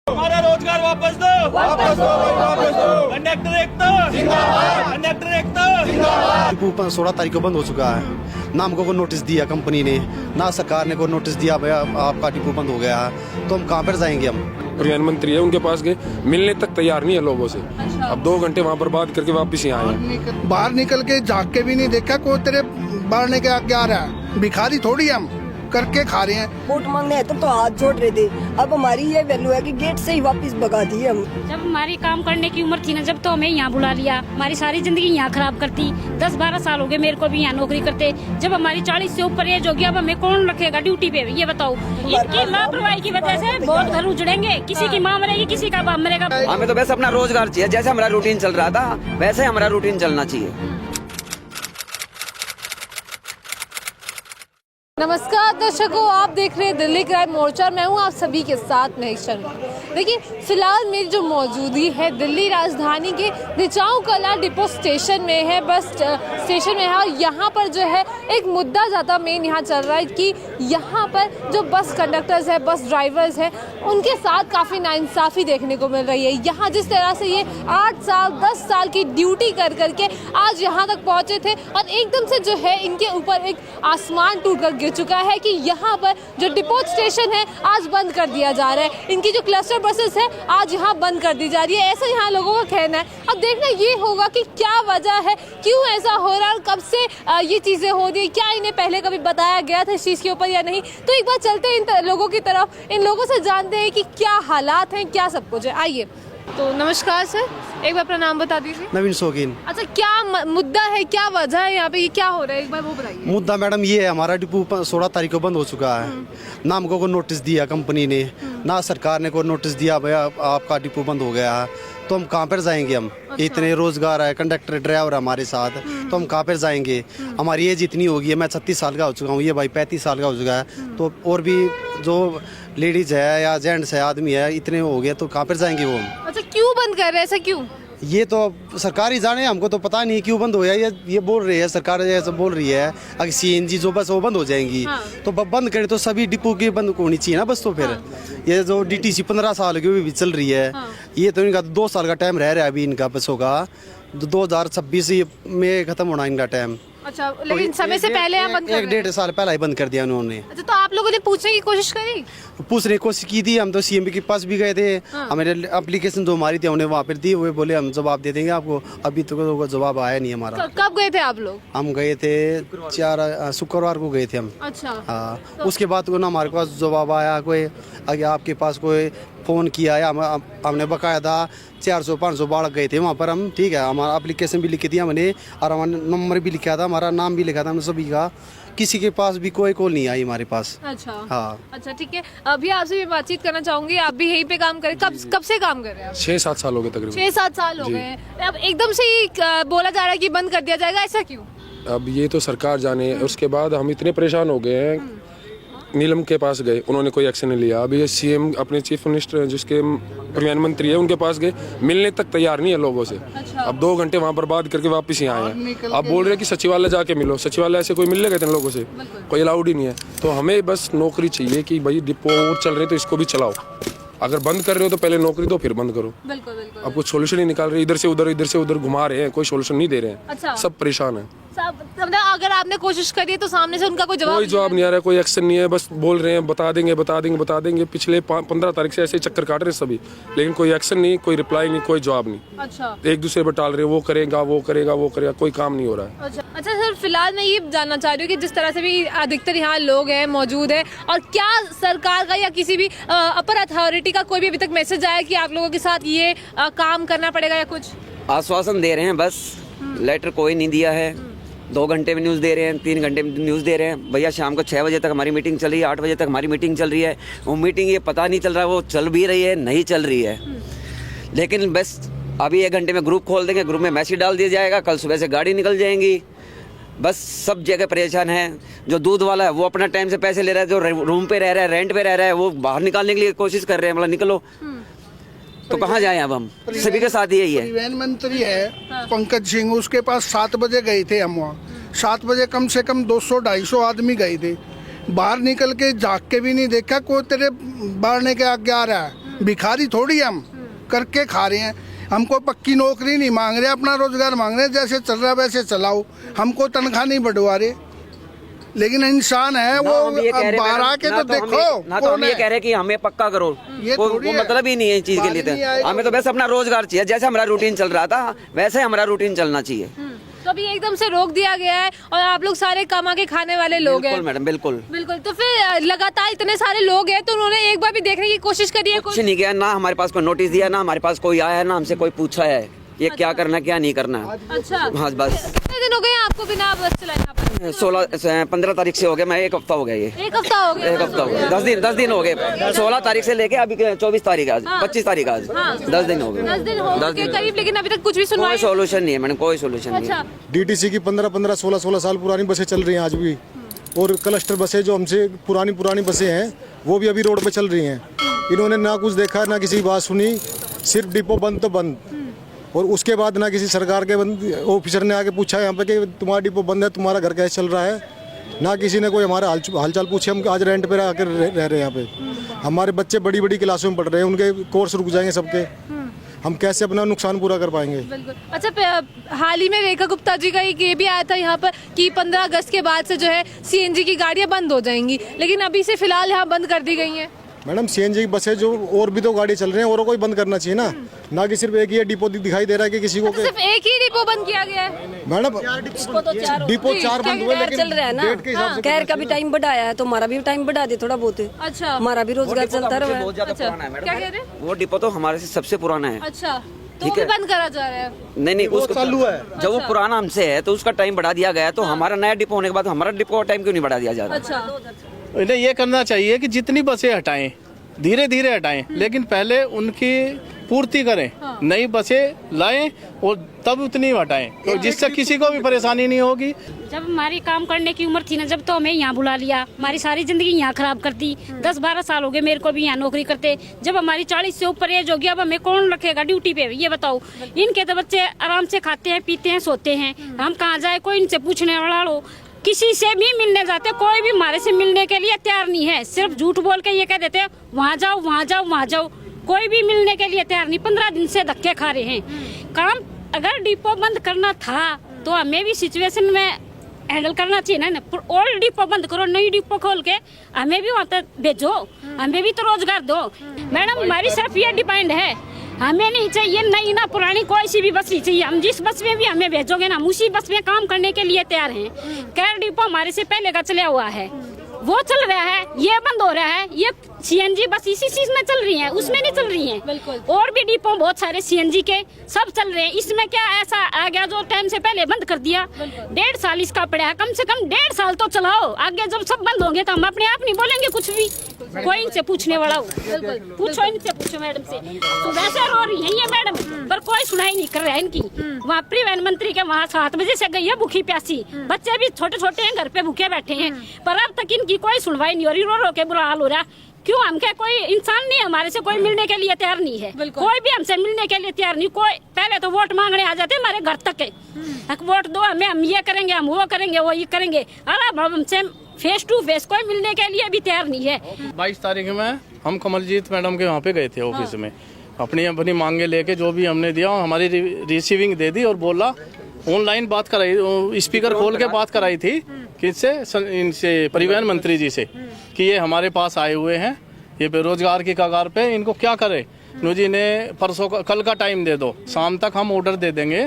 हमारा रोजगार वापस दो, वापस दो, वापस दो। कंडक्टर एक तो जिंदाबाद, कंडक्टर एक तो जिंदाबाद। 16 तारीख को बंद हो चुका है। ना हमको कोई नोटिस दिया कंपनी ने, ना सरकार ने कोई नोटिस दिया भैया आपका डिपो बंद हो गया है, तो हम कहाँ पर जाएंगे? हम प्रधानमंत्री है, उनके पास गए, मिलने तक तैयार नहीं है लोगों से। अब 2 घंटे वहाँ बर्बाद करके वापस ही आए हैं। बाहर निकल के झाँक के भी नहीं देखा कोई तेरे बढ़ने के आगे आ रहा है। भिखारी थोड़ी हम करके खा रहे हैं। वोट मांगने आए तो हाथ जोड़ रहे थे। अब हमारी ये वैल्यू है कि गेट से ही वापस भगा दिए हम। जब हमारी काम करने की उम्र थी ना, जब तो हमें यहाँ बुला लिया, हमारी सारी जिंदगी यहाँ खराब करती। 10-12 साल हो गए मेरे को भी यहाँ नौकरी करते। जब हमारी 40 से ऊपर एज होगी, अब हमें कौन रखेगा ड्यूटी पे, ये बताओ। इनकी लापरवाही की वजह से बहुत घर उजड़ेंगे। किसी की माँ मरेगी, किसी का बाप मरेगा। हमें तो वैसे अपना रोजगार चाहिए, जैसे हमारा रूटीन चल रहा था वैसे हमारा रूटीन चलना चाहिए। नमस्कार दर्शकों, आप देख रहे हैं दिल्ली क्राइम मोर्चा। मैं हूं आप सभी के साथ महक शर्मा। देखिए, फिलहाल मेरी जो मौजूदगी है दिल्ली राजधानी के निचाऊ कला डिपो स्टेशन में है, बस स्टेशन में है। और यहाँ पर जो है एक मुद्दा ज़्यादा मेन यहाँ चल रहा है कि यहाँ पर जो बस कंडक्टर्स है, बस ड्राइवर्स हैं, उनके साथ काफ़ी नाइंसाफ़ी देखने को मिल रही है। यहाँ जिस तरह से ये 8 साल 10 साल की ड्यूटी कर करके आज यहाँ तक पहुँचे थे, और एकदम से जो है इनके ऊपर एक आसमान टूट कर चुका है कि यहाँ पर जो डिपो स्टेशन है आज बंद कर दिया जा रहा है। इनकी जो क्लस्टर बसेस है आज यहाँ बंद कर दी जा रही है, ऐसा यहाँ लोगों का कहना है। अब देखना ये होगा कि क्या वजह है, क्यों ऐसा हो रहा है, कब से ये चीज़ें हो रही है, क्या इन्हें पहले कभी बताया गया था इस चीज़ के ऊपर या नहीं। तो एक बार चलते हैं इन लोगों की तरफ, इन लोगों से जानते हैं कि क्या हालात हैं, क्या सब कुछ है। आइए। तो नमस्कार सर, एक बार अपना नाम बता दीजिए। नवीन शौकीन। अच्छा, क्या मुद्दा है, क्या वजह है यहाँ पे, ये क्या हो रहा है, एक बार वो बताइए। मुद्दा मैडम ये है, हमारा डिपो 16 तारीख को बंद हो चुका है। ना हमको कोई नोटिस दिया कंपनी ने, ना सरकार ने कोई नोटिस दिया भैया आपका डिपो बंद हो गया है, तो हम कहाँ पर जाएंगे? हम अच्छा। इतने रोजगार है, कंडक्टर ड्राइवर हमारे साथ, तो हम कहाँ पर जाएंगे? हमारी एज इतनी होगी है, मैं 36 साल का हो चुका हूँ, ये भाई 35 साल का हो चुका है, तो और भी जो लेडीज है या जेंट्स है, आदमी है, इतने हो गए, तो कहाँ पर जाएंगे वो हम? अच्छा, क्यों बंद कर रहे हैं, ऐसा क्यों? ये तो सरकार ही जाने, हमको तो पता नहीं क्यों बंद हो गया। ये बोल रही है सरकार, ऐसा बोल रही है अगर CNG जो बस वो बंद हो जाएंगी। हाँ। तो बंद करें तो सभी डिपो की बंद होनी चाहिए ना बस। तो फिर हाँ। ये जो DTC 15 साल की भी चल रही है। हाँ। ये तो इनका 2 साल का टाइम रह रहा है अभी इनका बसों का, 2026 में खत्म होना इनका टाइम। अच्छा, लेकिन समय से पहले आप बंद कर रहे हैं? 1-1.5 साल पहले ही बंद कर दिया उन्होंने। अच्छा, तो आप लोगों ने पूछने की कोशिश करी? पूछने की कोशिश की थी, हम तो CM के पास भी गए थे। हाँ। हमारे एप्लीकेशन जो हमारी थी हमने वहाँ पर दी, वो बोले हम जवाब दे देंगे आपको। अभी तो जवाब आया नहीं हमारा। कब गए थे आप लोग? हम गए थे 4 शुक्रवार को गए थे हम। अच्छा। हाँ, तो उसके बाद ना हमारे पास जवाब आया कोई, अगर आपके पास कोई फ़ोन किया है, हमने बकाया था 400-500 बाढ़ गए थे वहाँ पर हम। ठीक है, हमारा एप्लीकेशन भी लिखी थी हमने, और हमारा नंबर भी लिखा था, हमारा नाम भी लिखा था हमने सभी का। किसी के पास भी कोई कॉल नहीं आई हमारे पास। अच्छा। हाँ। अच्छा, ठीक है। अभी आपसे भी बातचीत करना चाहूंगी, आप भी यहीं पे काम करें, कब से काम कर रहे हैं? 6-7 साल हो गए तकरीबन। 6-7 साल हो गए। अब एकदम से ही बोला जा रहा है कि बंद कर दिया जाएगा, ऐसा क्यों? अब ये तो सरकार जाने। उसके बाद हम इतने परेशान हो गए हैं, नीलम के पास गए, उन्होंने कोई एक्शन नहीं लिया। अभी ये CM अपने चीफ मिनिस्टर जिसके प्रधानमंत्री है, उनके पास गए, मिलने तक तैयार नहीं है लोगों से। अच्छा। अब 2 घंटे वहाँ बर्बाद करके वापस ही आए हैं। अब बोल रहे हैं कि सचिवालय जाके मिलो। सचिवालय ऐसे कोई मिलने गए थे लोगों से? कोई अलाउड ही नहीं है। तो हमें बस नौकरी चाहिए कि भाई डिपो चल रहे तो इसको भी चलाओ। अगर बंद कर रहे हो तो पहले नौकरी दो, फिर बंद करो। बिल्कुल बिल्कुल। अब कुछ सोल्यूशन ही निकाल रहे, इधर से उधर घुमा रहे हैं, कोई सोल्यूशन नहीं दे रहे हैं। अच्छा। सब परेशान है। अगर आपने कोशिश करी है तो सामने से उनका कोई जवाब नहीं आ रहा है, कोई एक्शन नहीं है। बस बोल रहे हैं बता देंगे। पिछले 15 तारीख से ऐसे चक्कर काट रहे हैं सभी, लेकिन कोई एक्शन नहीं, कोई रिप्लाई नहीं, कोई जवाब नहीं। अच्छा। एक दूसरे पर टाल रहे हैं, वो करेगा, कोई काम नहीं हो रहा है। अच्छा सर, फिलहाल मैं ये जानना चाह रही हूँ कि जिस तरह से भी अधिकतर यहाँ लोग हैं मौजूद है, और क्या सरकार का या किसी भी अपर अथॉरिटी का कोई भी अभी तक मैसेज आया कि आप लोगों के साथ ये काम करना पड़ेगा या कुछ? आश्वासन दे रहे हैं बस, लेटर कोई नहीं दिया है। 2 घंटे में न्यूज़ दे रहे हैं, 3 घंटे में न्यूज़ दे रहे हैं। भैया शाम को 6 बजे तक हमारी मीटिंग चल रही है, 8 बजे तक हमारी मीटिंग चल रही है। वो मीटिंग ये पता नहीं चल रहा है वो चल भी रही है नहीं चल रही है। लेकिन बस अभी 1 घंटे में ग्रुप खोल देंगे, ग्रुप में मैसेज डाल दिया जाएगा, कल सुबह से गाड़ी निकल जाएंगी। बस सब जगह परेशान है। जो दूध वाला है वो अपना टाइम से पैसे ले रहा है, जो रूम पे रह रहा है, रेंट पे रह रहा है, वो बाहर निकालने के लिए कोशिश कर रहे हैं, मतलब निकलो। तो कहाँ जाएं अब हम? सभी के साथ यही है। परिवहन मंत्री है पंकज सिंह, उसके पास 7 बजे गए थे हम वहाँ। 7 बजे कम से कम 200-250 आदमी गए थे। बाहर निकल के झाँक के भी नहीं देखा कोई तेरे बढ़ने के आगे आ रहा है। भिखारी थोड़ी हम करके खा रहे हैं। हमको पक्की नौकरी नहीं मांग रहे, अपना रोजगार मांग रहे हैं, जैसे चल रहा है वैसे चलाओ, हमको तनख्वाह नहीं बढ़वा रहे। लेकिन इंसान है वो, अब बाहर आके तो देखो ना तो हम ये कह रहे कि हमें पक्का करो, वो मतलब ही नहीं है इस चीज के लिए। तो हमें तो बस अपना रोजगार चाहिए, जैसे हमारा रूटीन चल रहा था वैसे हमारा रूटीन चलना चाहिए। तो अभी एकदम से रोक दिया गया है और आप लोग सारे कमा के खाने वाले लोग हैं। बिल्कुल मैडम, बिल्कुल बिल्कुल। तो फिर लगातार इतने सारे लोग हैं तो उन्होंने एक बार भी देखने की कोशिश करी है? कुछ नहीं किया, ना हमारे पास कोई नोटिस दिया, ना हमारे पास कोई आया है, ना हमसे कोई पूछा है ये क्या करना क्या नहीं करना। अच्छा, हाँ बस। कितने दिन हो गए आपको बिना बस चलाए यहाँ पर? 15 तारीख से हो गया, मैं एक हफ्ता हो गया, ये एक हफ्ता हो गया। एक हफ्ता हो गया, 10 दिन हो गए। 16 तारीख से लेके अभी 24 तारीख आज, 25 तारीख आज, 10 दिन हो गए। 10 दिन हो गए करीब, लेकिन अभी तक कुछ भी सुनवाई कोई सोल्यूशन नहीं है मैडम, कोई सोल्यूशन नहीं है। डीटीसी की 15-15, 16-16 साल पुरानी बसें चल रही हैं आज भी, और क्लस्टर बसें जो हमसे पुरानी बसें हैं वो भी अभी रोड पे चल रही हैं। इन्होंने ना कुछ देखा ना किसी बात सुनी, सिर्फ डिपो बंद तो बंद, और उसके बाद ना किसी सरकार के ऑफिसर ने आके पूछा यहाँ पे कि तुम्हारा डिपो बंद है, तुम्हारा घर कैसे चल रहा है, ना किसी ने कोई हमारा हालचाल पूछे। हम आज रेंट पे आकर रह रहे हैं यहाँ पे, हमारे बच्चे बड़ी क्लासों में पढ़ रहे हैं, उनके कोर्स रुक जाएंगे सबके, हम कैसे अपना नुकसान पूरा कर पाएंगे। अच्छा, हाल ही में रेखा गुप्ता जी का ये भी आया था यहाँ पर कि 15 अगस्त के बाद से जो है सीएनजी की गाड़ियाँ बंद हो जाएंगी, लेकिन अभी से फिलहाल यहाँ बंद कर दी गई हैं। मैडम सीएनजी की बसें जो और भी तो गाड़ी चल रही हैं, और कोई बंद करना चाहिए ना कि सिर्फ एक ही डिपो दिखाई दे रहा है कि किसी को। सिर्फ एक ही डिपो बंद किया गया है मैडम, डिपो 4 बंद हुए, लेकिन चल रहा है ना, खैर का भी टाइम बढ़ाया है तो हमारा भी टाइम बढ़ा दे थोड़ा बहुत। अच्छा, हमारा भी रोजगार चलता रहा। अच्छा, क्या कह रहे हैं? वो डिपो तो हमारे से सबसे पुराना है। अच्छा, तो वो भी बंद करा जा रहा है? नहीं, उसको चालू है। जब वो पुराना हमसे है तो उसका टाइम बढ़ा दिया गया, तो हमारा नया डिपो होने के बाद हमारा डिपो का टाइम क्यों नहीं बढ़ा दिया जा रहा? अच्छा, इन्हें ये करना चाहिए कि जितनी बसें हटाएं, धीरे धीरे हटाएं, लेकिन पहले उनकी पूर्ति करें, नई बसें लाएं और तब उतनी हटाएं, तो जिससे किसी को भी परेशानी नहीं होगी। जब हमारी काम करने की उम्र थी ना, जब तो हमें यहाँ बुला लिया, हमारी सारी जिंदगी यहाँ खराब कर दी। 10-12 साल हो गए मेरे को भी यहाँ नौकरी करते। जब हमारी 40 से ऊपर एज हो गया, अब हमें कौन रखेगा ड्यूटी पे, ये बताओ। इनके तो बच्चे आराम से खाते हैं, पीते हैं, सोते हैं, हम कहाँ जाए, कोई इनसे पूछने वाला हो। किसी से भी मिलने जाते, कोई भी हमारे से मिलने के लिए तैयार नहीं है, सिर्फ झूठ बोल के ये कह देते हैं वहाँ जाओ वहाँ जाओ वहाँ जाओ, कोई भी मिलने के लिए तैयार नहीं। 15 दिन से धक्के खा रहे हैं। काम अगर डिपो बंद करना था तो हमें भी सिचुएशन में हैंडल करना चाहिए ना। ओल्ड डिपो बंद करो, नई डिपो खोल के हमें भी वहाँ तक भेजो, हमें भी तो रोजगार दो। मैडम, हमारी सिर्फ ये डिपेंड है, हमें नहीं चाहिए नई ना पुरानी, कोई सी भी बस नहीं चाहिए। हम जिस बस में भी हमें भेजोगे ना, हम उसी बस में काम करने के लिए तैयार हैं। कैर डिपो हमारे से पहले का चला हुआ है, वो चल रहा है, ये बंद हो रहा है। ये सीएनजी बस इसी चीज में चल रही है, उसमें नहीं चल रही है। और भी डिपो बहुत सारे सीएनजी के सब चल रहे हैं। इसमें क्या ऐसा आ गया जो टाइम से पहले बंद कर दिया? 1.5 साल इसका पड़ा है, कम से कम 1.5 साल तो चलाओ। आगे जब सब बंद होंगे तो हम अपने आप नहीं बोलेंगे कुछ भी, कोई इनसे पूछने वाला हो। पूछो, इनसे पूछो मैडम से। तो वैसे रो रही है ये मैडम, पर कोई सुनाई नहीं कर रहा है इनकी। वहाँ परिवहन मंत्री के वहाँ 7 बजे से गई है भूखी प्यासी, बच्चे भी छोटे छोटे हैं, घर पे भूखे बैठे हैं, पर अब तक इनकी कोई सुनवाई नहीं हो रही। रो रो के बुरा हाल हो रहा। क्यों? हम क्या कोई इंसान नहीं, हमारे से कोई मिलने के लिए तैयार नहीं है, कोई भी हमसे मिलने के लिए तैयार नहीं। कोई पहले तो वोट मांगने आ जाते हमारे घर तक है, वोट दो हमें, हम ये करेंगे, हम वो करेंगे, वो ये करेंगे। अरे हमसे फेस टू फेस कोई मिलने के लिए भी तैयार नहीं है। 22 तारीख में हम कमलजीत मैडम के वहाँ पे गए थे ऑफिस में, अपनी मांगे लेके जो भी हमने दिया हमारी रिसीविंग दे दी, और बोला ऑनलाइन बात कराई, स्पीकर खोल के बात कराई थी किससे, इनसे परिवहन मंत्री जी से, कि ये हमारे पास आए हुए हैं, ये बेरोजगार की कगार पे, इनको क्या करे। जी ने परसों कल का टाइम दे दो, शाम तक हम ऑर्डर दे देंगे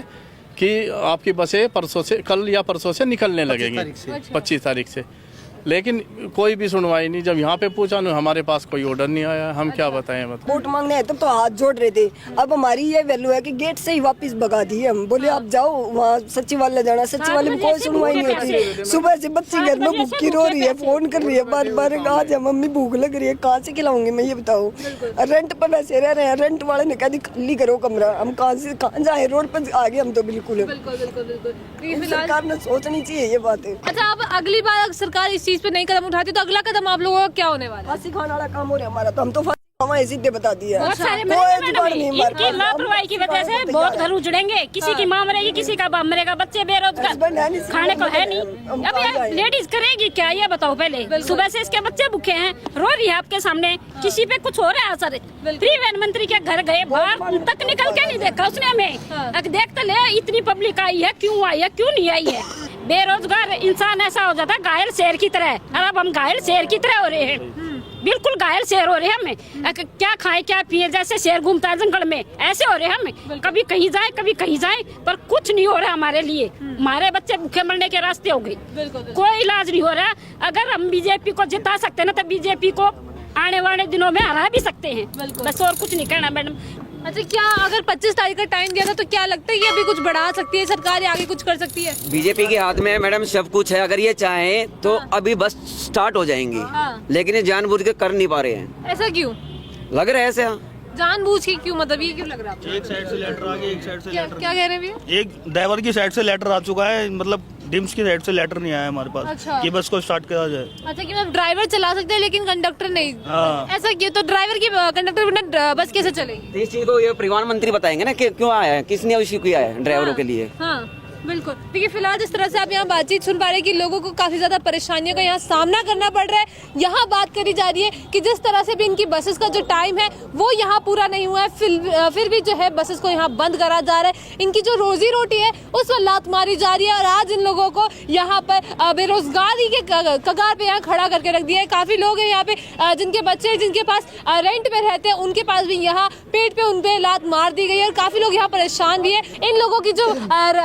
कि आपकी बसें परसों से, कल या परसों से निकलने लगेंगी, 25 तारीख से। लेकिन कोई भी सुनवाई नहीं। जब यहाँ पे पूछा ना, हमारे पास कोई ऑर्डर नहीं आया, हम क्या बताएं। वोट मांगने आए तब तो हाथ जोड़ रहे थे। अब हमारी ये वैल्यू है कि गेट से ही वापस भगा दिए। हम बोले आप जाओ वहाँ सचिवालय जाना, सचिवालय में कोई सुनवाई नहीं होती। सुबह से बच्ची घर में भूखी रो रही है, फोन कर रही है बार बार, आज मम्मी भूख लग रही है, कहाँ से खिलाऊंगी मैं, ये बताओ। रेंट पर वैसे रह रहे हैं, रेंट वाले ने कहा दी खाली करो कमरा, हम कहाँ से कहाँ जाए, रोड पर आ गए हम तो। बिल्कुल सरकार ने सोचनी चाहिए ये बात है। अच्छा, अब अगली बार सरकार इस चीज पे नहीं कदम उठाती तो अगला कदम आप लोगों का क्या होने वाला है? फांसी खाने वाला काम हो रहा है हमारा, तो हम तो हमारी सीटें बता दी है, बहुत सारे कोई जुगाड़ नहीं मरेंगे हमारे इनकी पास। लापरवाही की वजह से बहुत घर उजड़ेंगे, किसी की माँ मरेगी, किसी का बाप मरेगा, बच्चे बेरोजगार, हस्बैंड है नहीं, खाने को है हम नहीं। कहाँ अब जाएं? लेडीज करेगी क्या ये बताओ पहले। सुबह से इसके बच्चे भूखे हैं, रो रही है आपके सामने, किसी पे कुछ हो रहा है असर। प्रधानमंत्री के घर गए, बाहर तक निकल के नहीं देखा उसने हमें। अब देख तो ले इतनी पब्लिक आई है, क्यों आई है, क्यों नहीं आई है। बेरोजगार इंसान ऐसा हो जाता है घायल शेर की तरह, और अब हम घायल शेर की तरह हो रहे हैं, बिल्कुल घायल शेर हो रहे हैं हमें। क्या खाए क्या पिए, जैसे शेर घूमता है जंगल में, ऐसे हो रहे हैं हमें। कभी कहीं जाए कभी कहीं जाए, पर कुछ नहीं हो रहा हमारे लिए। हमारे बच्चे भूखे मरने के रास्ते हो गए, कोई इलाज नहीं हो रहा। अगर हम बीजेपी को जिता सकते हैं ना, तो बीजेपी को आने वाले दिनों में हरा भी सकते हैं, बस और कुछ नहीं करना मैडम। अच्छा, क्या अगर 25 तारीख का टाइम दिया था तो क्या लगता है कि अभी कुछ बढ़ा सकती है सरकार या आगे कुछ कर सकती है? बीजेपी के हाथ में मैडम सब कुछ है, अगर ये चाहें तो अभी बस स्टार्ट हो जाएंगी, लेकिन ये जानबूझ के कर नहीं पा रहे हैं। ऐसा क्यों लग रहा है ऐसे? जानबूझ के क्यों, मतलब ये क्यों लग रहा है? एक साइड से लेटर आ गया, एक साइड से लेटर, क्या कह रहे हैं भैया? एक ड्राइवर की साइड से लेटर आ चुका है, मतलब डिम्स की साइड से लेटर नहीं आया हमारे पास। अच्छा। कि बस को स्टार्ट करा जाए। अच्छा, कि मतलब ड्राइवर चला सकते हैं लेकिन कंडक्टर नहीं। हाँ। ऐसा क्यों? तो ड्राइवर की कंडक्टर बिना बस कैसे चलेगी? तो इस चीज को ये प्रधानमंत्री बताएंगे ना कि क्यों आया है, किसने इश्यू किया है ड्राइवरों के लिए। हाँ बिल्कुल। देखिए फिलहाल जिस तरह से आप यहाँ बातचीत सुन पा रहे हैं कि लोगों को काफी ज्यादा परेशानियों का यहाँ सामना करना पड़ रहा है। यहाँ बात करी जा रही है कि जिस तरह से भी इनकी बसेस का जो टाइम है वो यहाँ पूरा नहीं हुआ है, फिर भी जो है बसेस को यहाँ बंद करा जा रहा है। इनकी जो रोजी रोटी है उस पर लात मारी जा रही है, और आज इन लोगों को यहाँ पर बेरोजगारी के कगार पे यहाँ खड़ा करके रख दिया है। काफी लोग हैं यहाँ पे जिनके बच्चे, जिनके पास रेंट पे रहते हैं, उनके पास भी यहाँ पेट पे उनपे लात मार दी गई है, और काफी लोग यहाँ परेशान भी है। इन लोगों की जो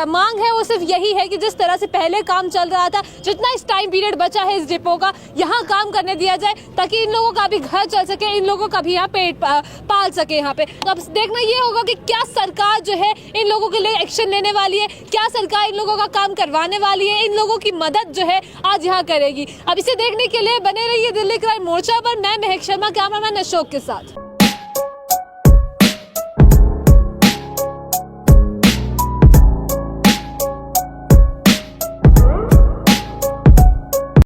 मांग है वो सिर्फ यही है कि जिस तरह से पहले काम चल रहा था, जितना इस टाइम पीरियड बचा है इस डिपो का, यहाँ काम करने दिया जाए, ताकि इन लोगों का भी घर चल सके, इन लोगों का भी यहाँ पेट पाल सके यहाँ पे। तो अब देखना ये होगा कि क्या सरकार जो है इन लोगों के लिए एक्शन लेने वाली है, क्या सरकार इन लोगों का काम करवाने वाली है, इन लोगों की मदद जो है आज यहाँ करेगी। अब इसे देखने के लिए बने रहिए दिल्ली क्राइम मोर्चा पर। मैं महक शर्मा, कैमरामैन अशोक के साथ।